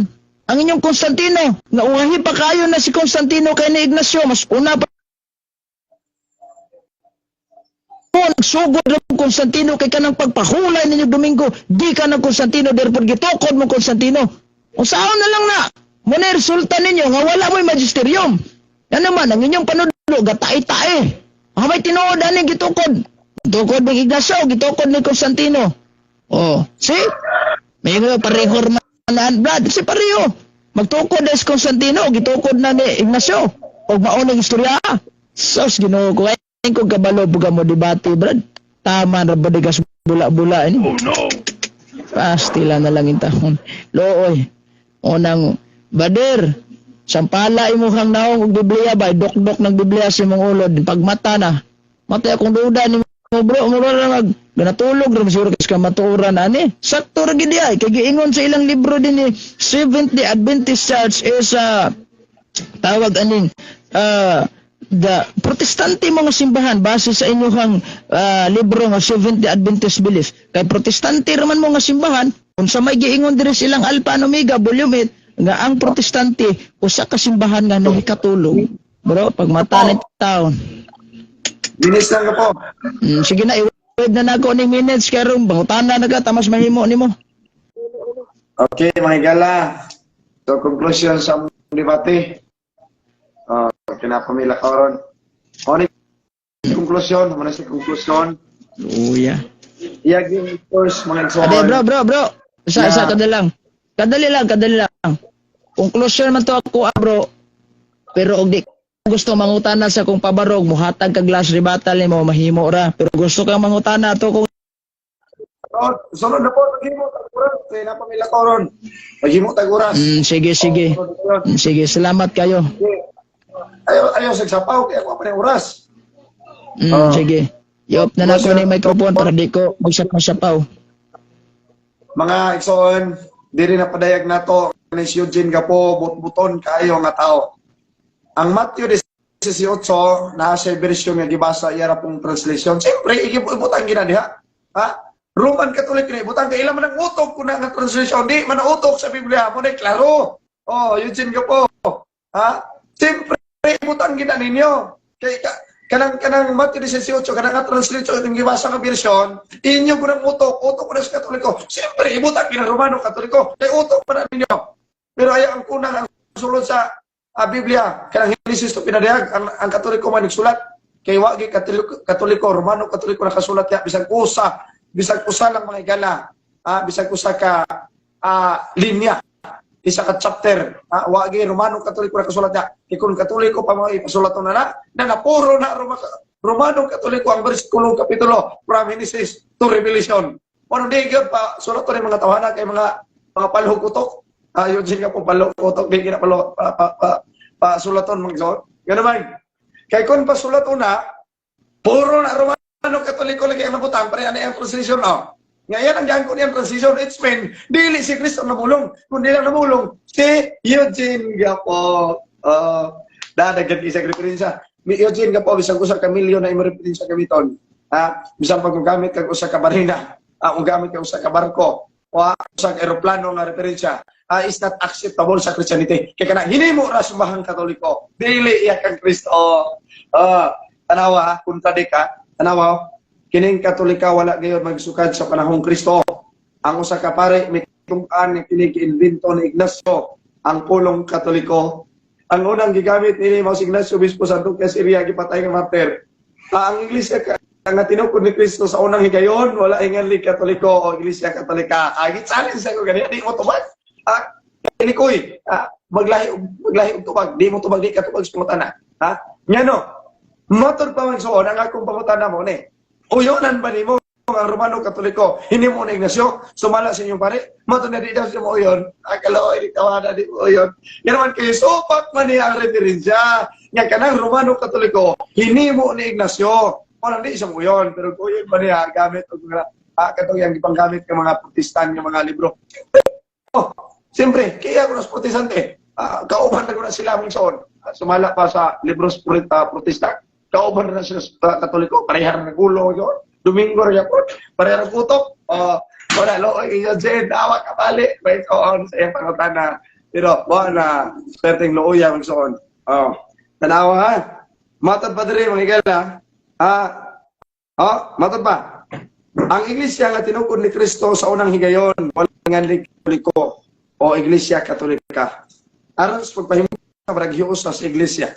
Ang inyong Constantino. Nauhahi pa kayo na si Constantino kay ni Ignacio. Mas una pa. Nagsugod Ramon Constantino kay kanang pagpahulay ninyo Domingo. Di ka ng Constantino. Therefore gitukod mo Constantino. O saan na lang na? Muna resulta ninyo nga wala mo'y magisterium. Yan naman, ang inyong panudulo, gatay-tae. May tinuod ani gitukod. Gitukod ng Ignacio, gitukod ni Constantino. Oh, see? May pareho man brad, si pareho. Magtukod na si Constantino, gitukod na ni Ignacio. Og maunang istorya. Sos Ginoo ko ay ko kabalo buga mo debate, brad. Tama ra ba digas bula-bula ini? Oh no. Pastila na lang intahon. Looy. Onang bader. Sampala imuhang naong og Biblia ba, dok-dok ng Biblia sa imong ulod. Pagmata na. Matay akong duda ni mo bro, mo ra ganatulog ram siguro kas ka matuoran ani. Sakto ra gid ay kay giingon sa ilang libro din ni Seventh-day Adventist Church is tawag aning protestante mga simbahan base sa inyong libro nga Seventh-day Adventist Belief. Kay protestante raman mga simbahan unsa may giingon diri silang Alpha and Omega volume 8 nga ang protestante usa ka simbahan nga nagikatulong. Bro, pag mata ni taon. Binis lang po. Sige na, i-wave na nako ni minutes karon bangutana na ka tamas mahimo nimo. Okay, mga gala. So, conclusion sa debate. Kinapamila ka ron. Conclusion, mana si conclusion. Uya. Iyagin first, mga igsoon. Ade, bro. Isa kadali lang. Conclusion man to ako, bro. Pero og di gusto mangutana sa kung pabarog, muhatag ka glass rebuttal nimo mahimo ra. Pero gusto kang mangutana to kung sunod na po, maghimo taguras. Kaya napamila ka ron. Maghimo taguras. Sige. Sige, salamat kayo. Ayaw sagsapaw, kaya ako pa ng oras. Sige. Yop na nako ni microphone para di ko magsapaw. Mga igsoon, diri na padayag nato ni si Eugene Gapo, buton kayo nga tao. Ang Matthew 18, nasa version nga gibasa iyara pong translation. Siyempre, ibutang gina diha. Ha? Roman Catholic ni ibutang kay ilang man ang utok kuna nga translation. Di man ang utok sa Biblia mo na klaro. Eugene Gapo. Ha? Siyempre, ibutang gina ninyo. Kay kanang Matthew 18, kanang nga translation yung gibasa nga version, inyo ko ng utok ko na sa Katoliko. Siyempre, ibutang gina Romano Katoliko. Kay utok pa na ninyo. Pero ayaw ang kunang ang sulod sa Biblia, kanang Henesis to pinadayag, ang Katoliko man nagsulat. Kay wagi Katoliko, Romano Katoliko nakasulat ya, bisag usa lang mga igala, bisag usa ka linya, isa ka chapter, wagi Romano Katoliko nakasulat ya. Kay kung Katoliko pa mga ipasulat na puro na Romano Katoliko ang bersikulo kapitulo from Henesis to Revelation. Ano di gyud pa sulat to mga tawanan kay mga palhug utok. Yun siya po palok-utok, di kina sulaton mga igsoon. Ganun man. Kaya kung pasulaton na, puro na Romano Katoliko lagi ang nabutang, para yan ang transition. Ngayon, ang diyan ko niyang transition, it's mean, dili si Kristo namulong. Kung di lang namulong, si Eugene Gapo. Dadagat isang referensya. Eugene Gapo, bisang usa ka milyon na imong referensya gamiton. Bisang pag-gamit kag usa ka barina, gamit kag usa ka barko, o usa ka aeroplano nga referensya. Is not acceptable sa Christianity. Kaya kana hinimo ra sumbahang Katoliko. Dili iya kang Kristo. Tanawa, kontradika. Tanawa, kining Katolika wala gayon magsukad sa panahong Kristo. Ang usa ka pare may tungkan ni kining giimbento ni Ignacio, ang pulong Katoliko. Ang unang gigamit ni Mao Ignacio Obispo sa Duque Siria gipatay nga martir. Ang Iglesia nga tinukod ni Kristo sa unang higayon, wala ingali Katoliko o Iglesia Katolika. Gitsalin sa ko gani di mo tubag. Likoy, maglahi og tubag, di mo tubag di ka tubag sa pangutana. Ngano, motor pa man suon ang akong pangutana mo ni. Uyonan ba nimo ang Romano Katoliko? Hindi mo na Ignacio, sumala sa inyong pare. Motor na di daw siya mo uyon. Akalaw ay tawana di mo uyon. Yan naman kayo, supat man niya ang referensya. Nga kanang Romano Katoliko, hindi mo ni Ignacio. Walang di siyang uyon, pero uyon ba niya gamit og katong yang gipanggamit ng mga Protestant ng mga libro. Siyempre, kaya ako nas protestante, kauban na ko na sila mong soon. Sumala pa sa libros protestant, kauban na sila sa Katoliko, parehar na gulo yun. Domingo rin po, parehar na putok. Wala, loy, yun siya, dawa ka bali. May soon sa iyong pangutana. Pero, na, sperting looya mong soon. Tanawa ha? Matod pa diri, mga igala. Matod pa. Ang iglesia nga tinukod ni Kristo sa unang higayon, walang nga Katoliko o Iglesia Katolika. Aron sa pagpahimong baragyo sa iglesia.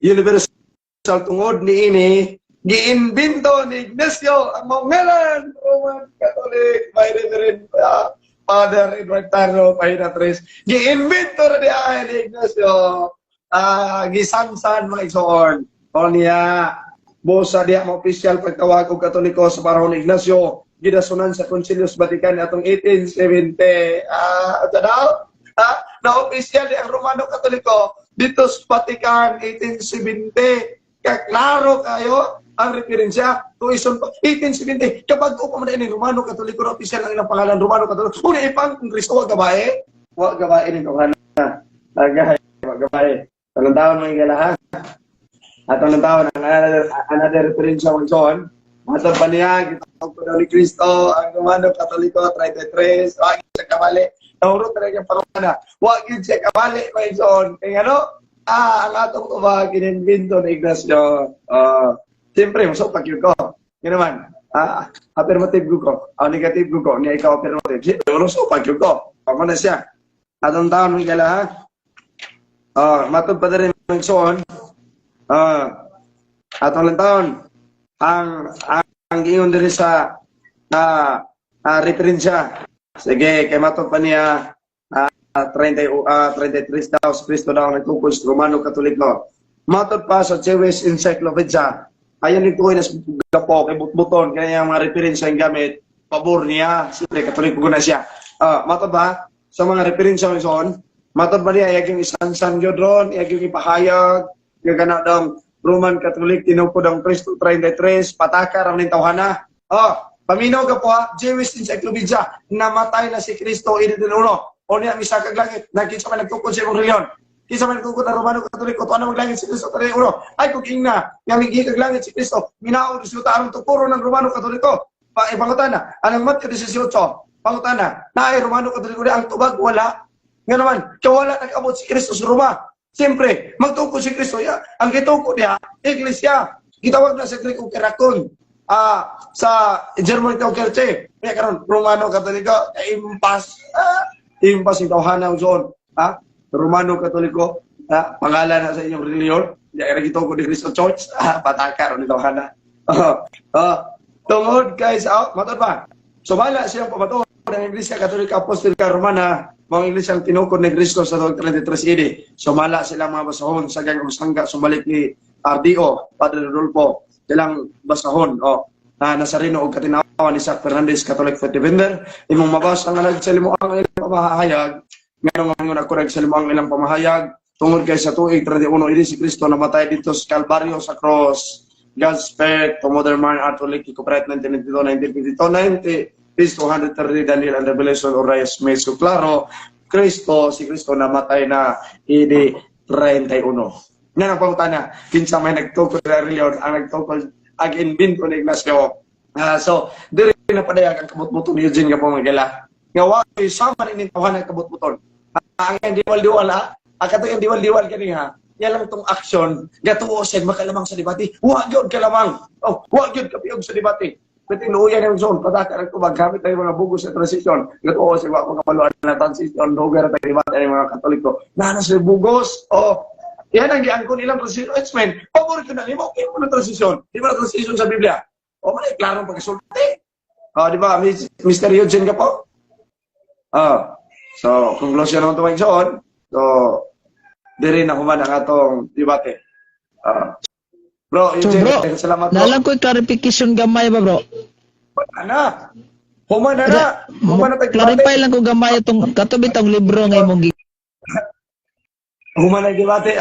Universal tungod ni ini, giinbento ni Ignacio ang maungalan Roman Catholic by Reverend Father Edward Taro Pahinatres. Giinbento na ni Ignacio. Gisamsan mga igsoon. O niya, bosa diya mo opisyal pagtawag og Katoliko sa panahon ni Ignacio. Gidasunan sa Concilius Vatican atong 1870. Na-opisyal ang Romano Katoliko dito sa Vatican 1870. Kaklaro kayo ang referensya. Tuison pa 1870. Kapag upo man ini Romano Katoliko na opisyal ang ilang pangalan Romano Katoliko. Una ipang kung Kristo wag gabae. Wag gabae ni Kahana. Wag gabae. Talang taon mga igalahan. Atong ng taon, ang another referensya mo son, matod pa niya, kitang ko daw ni Cristo, ang Romano Katoliko, 33, wag yun siya kamali. Naurot na rin yung parumana, wag yun siya kamali, may son. Kaya ano, ang atong tuba, kininbinto na Ignacio, siyempre, masupag yun ko. Yun naman, affirmative ko, negative ko, niya ikaw affirmative. Siyempre, masupag yun ko. Pag na siya. Atong taon, may kala, matod pa na rin yung son, atong lang taon, ang ingon diri sa referensya. Sige, kay matod pa niya 33 daw sa Kristo daw ang nagtukod sa Romano Katoliko. Matod pa sa Jewish Encyclopedia. Ayan ito na gapo kay butbuton kaya yung mga referensya yung gamit pabor niya. Siyempre, Katoliko ko na siya. Matod ba sa mga referensya ng son? Matod ba niya yung isan-san yun ron, yung ipahayag, yung gana daw Roman Catholic, tinupod ang Kristo 33, pataka rin tawhana. Paminaw ka po Jewish Encyclopedia, namatay na si Kristo, idin uno. O niya, misakag langit, nakita man nagtukod sa imong reliyon. Kisa man nagtukod na Romano Katoliko, tuwa na maglangit si Kristo 31. Ay, kung ingna, nga migikag langit si Kristo, minaw, resulta arong tukuro ng Romano Katoliko. Pangutana, anong mat ka 18, pangutana, na ay Romano Katoliko ang tubag, wala. Nga naman, kawala nag-abot si Kristo sa Roma. Siyempre, magtukod si Kristo. Ang gitukod niya, Iglesia. Gitawag na sa Greek o Kerakon. Sa German ito, Kerche. Kaya karon Romano Katoliko, impas yung tawhana zon. Romano Katoliko, pangalan na sa inyong reliyon. Kaya gitukod ni Kristo Church. Pataka rin yung tawhana. Tungod guys, matod pa. Sumala siyang pamatuod ng Iglesia Katolika Apostolika Romana, mga Iglesiang tinukod ni Kristo sa 33 AD. Sumala silang mga basahon sa gang sangga sumalik ni RDO, Padre Rodolfo, silang basahon na Nazareno o katinawan ni Sak Fernandez, Catholic Faith Defender. Imong mabasa nga nagsalimuang ang ilang pamahayag, ngayong nga ako nagsalimuang ang ilang pamahayag, tungod kay sa tuig 31 AD si Kristo namatay dito sa Calvario sa cross. God's Spirit, to Modern Man, Catholic, Copyright 1992, 1952, 90, Peace 230, Daniel and Revelation, Orias, Meso, Claro, Kristo, si Kristo namatay na idi 31. Yan ang pangutana, kinsa may nagtukod na reliyon, ang nagtukod, ag-invento ni Ignacio. So, diri na padayag ang kabut-buton ni Eugene nga pamagala. Nga wagi, sama rin yung tawahan ng kabut-buton. Ang diwal-diwal kato yung diwal-diwal kaniha, yan lang itong action, gatuo siya, makalamang sa debate. Huwag yun kalamang. Huwag yun kapiyog sa debate. Pwede nuuyan yung zone, pataka ko magkamit tayo mga bugos sa transition. Gatuo siya, wag makapaluan na transition, lugar tayo debate ng mga Katoliko. Nanas yung bugos, yan ang giangko nilang transition. Paborito na, lima, okay mo na transition. Di ba na transition sa Biblia? Malay, klarong pagkasulti. Di ba, Mr. Eugene ka po? So, conclusion naman tumay zone. So, di rin na human ang atong debate. Bro, Eugene, salamat bro. Nalang ko'y clarification gamay ba bro? Ana, human na. Human na tayo clarify lang ko gamay itong katubit ang libro nga imong human na debate.